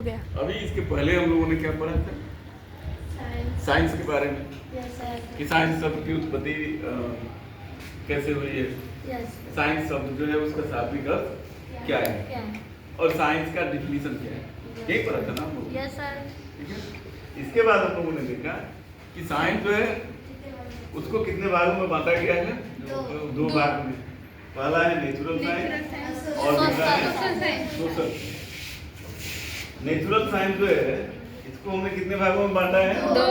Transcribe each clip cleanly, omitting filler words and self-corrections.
गया। अभी इसके पहले हम लोगों ने क्या पढ़ा था? साइंस के बारे में। कि साइंस शब्द की उत्पत्ति कैसे हुई है। साइंस शब्द जो है उसका शाब्दिक अर्थ क्या है और साइंस का डिफिनीशन क्या है, यही पढ़ा था ना हम लोग। ठीक है। इसके बाद हम लोगों ने देखा कि साइंस जो है उसको कितने भागों में बांटा गया है? दो भाग में। पहला है नेचुरल साइंस और दूसरा है सोशल। नेचुरल साइंस जो है इसको हमने कितने भागों में बांटा है? दो।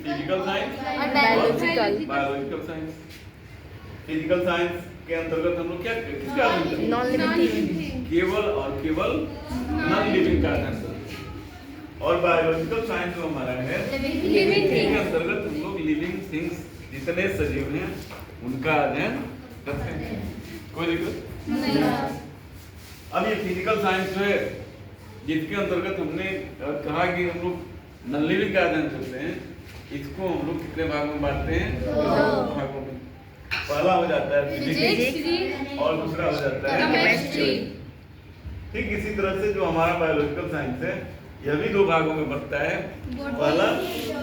फिजिकल साइंस और बायोलॉजिकल साइंस। फिजिकल साइंस के अंतर्गत हम लोग क्या किसका अध्ययन करते हैं? नॉन लिविंग केवल और केवल नॉन लिविंग का अध्ययन करते हैं। और बायोलॉजिकल साइंस जो हमारा है इसके अंतर्गत हम लोग लिविंग थिंग्स जितने सजीव हैं उनका अध्ययन करते हैं। कोई दिक्कत नहीं। अब ये फिजिकल साइंस जो है जिसके अंतर्गत हमने कहा कि हम लोग नॉन लिविंग का अध्ययन करते हैं, इसको हम लोग कितने भागों में बांटते हैं? दो भागों में। पहला हो जाता है फिजिक्स और दूसरा हो जाता है केमिस्ट्री। ठीक इसी तरह से जो हमारा बायोलॉजिकल साइंस है यह भी दो भागों में बढ़ता है। पहला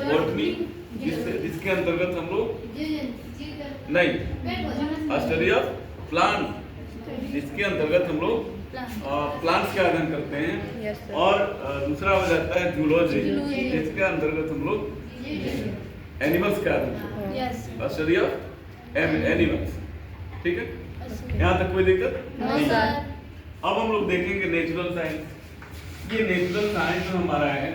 बॉटनी जिसके अंतर्गत हम लोग नहीं स्टडी ऑफ प्लांट जिसके अंतर्गत हम लोग प्लांट्स का अध्ययन करते हैं। और दूसरा हो जाता है जूलॉजी जिसके अंतर्गत हम लोग एनिमल्स का अध्ययन करते हैं। Study of animals. ठीक है, यहाँ तक कोई दिक्कत नहीं। अब हम लोग देखेंगे नेचुरल साइंस। ये नेचुरल साइंस जो हमारा है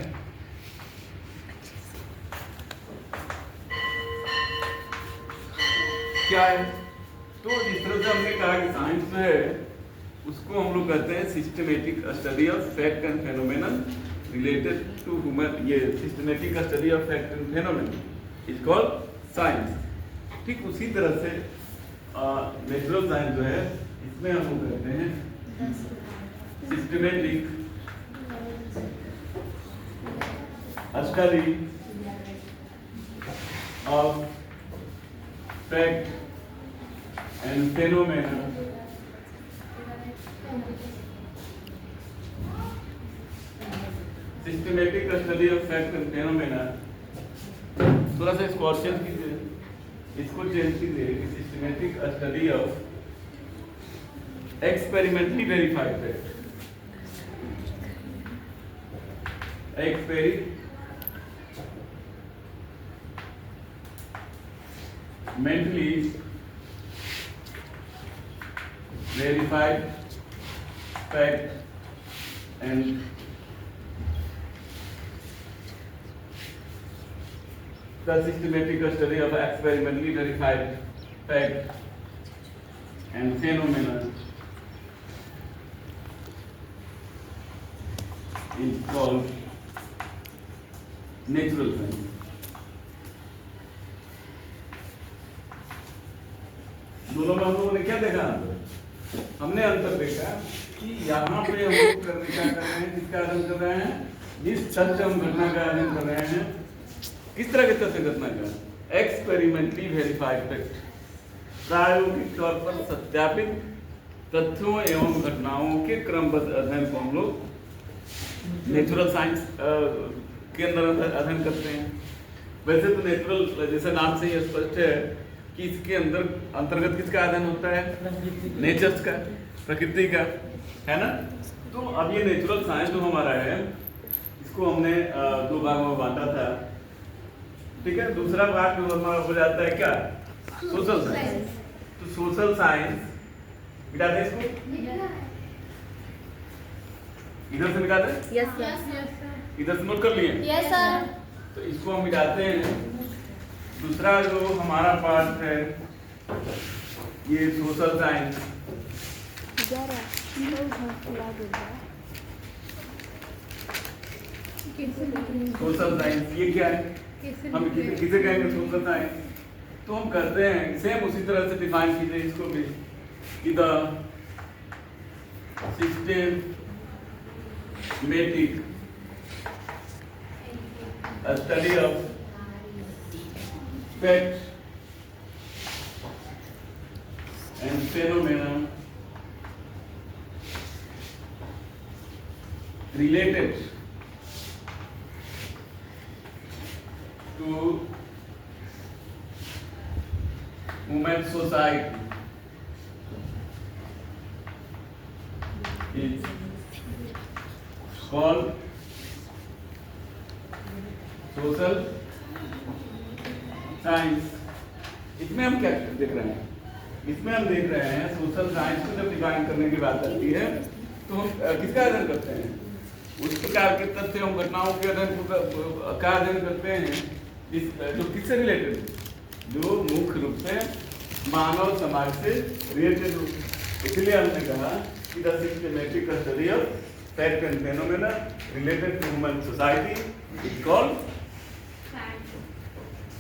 क्या है? तो जिस तरह से हमने कहा कि साइंस जो है उसको हम लोग कहते हैं systematic study of fact and phenomenon related to human. ये systematic study of fact and phenomenon is called science. ठीक उसी तरह से नेचुरल साइंस जो है इसमें हम लोग कहते हैं systematic study of fact and phenomenon systematic study of fact and phenomena. थोड़ा सा इसको और चेंज कीजिए, इसको चेंज कीजिए कि systematic study of experimentally verified fact. Experimentally verified fact and the systematic study of experimentally verified fact and phenomena is called natural science. दोनों में हम लोगों ने क्या देखा? हमने अंतर देखा कि यहाँ पे हम लोग क्या कर रहे हैं, किसका अध्ययन कर रहे हैं? जिस सत्य हम घटना का अध्ययन कर रहे हैं किस तरह के तथ्य घटना का? एक्सपेरिमेंटली वेरीफाइड फैक्ट, प्रायोगिक तौर पर सत्यापित तथ्यों एवं घटनाओं के क्रमबद्ध अध्ययन को हम लोग नेचुरल साइंस के अंदर अध्ययन करते हैं। वैसे तो नेचुरल जैसे नाम से ही स्पष्ट है कि इसके अंदर अंतर्गत किसका अध्ययन होता है? नेचर्स का, प्रकृति का, है ना। तो अब ये नेचुरल साइंस जो हमारा है इसको हमने दो भागों में बांटा था। ठीक है, दूसरा भाग जो हमारा हो जाता है क्या? Social science. तो सोशल साइंस मिटा दे इसको, इधर से मिटा दे। Yes sir. इधर से नोट कर लिए? Yes sir. तो इसको हम मिटाते हैं। दूसरा जो हमारा पार्ट है ये सोशल साइंस। सोशल साइंस ये क्या है? हम किसे कहेंगे सोशल साइंस? तो हम करते हैं सेम उसी तरह से डिफाइन कीजिए इसको भी कि the systematic study of fact and phenomena related to human society is called social science. इसमें हम क्या देख रहे हैं? इसमें हम देख रहे हैं सोशल साइंस को जब डिफाइन करने की बात आती है तो हम किसका अध्ययन करते हैं? उस प्रकार के तथ्य हम घटनाओं के अध्ययन का अध्ययन करते हैं जो किससे रिलेटेड, जो मुख्य रूप से मानव समाज से रिलेटेड। इसलिए हमने कहा कि the systematic study of fact and phenomena related to human society is called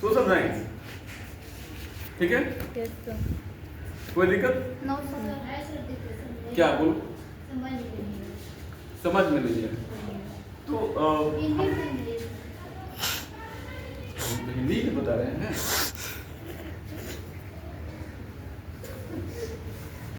social science. ठीक है? कोई दिक्कत? क्या बोल समझ में नहीं है तो हिंदी में बता रहे हैं।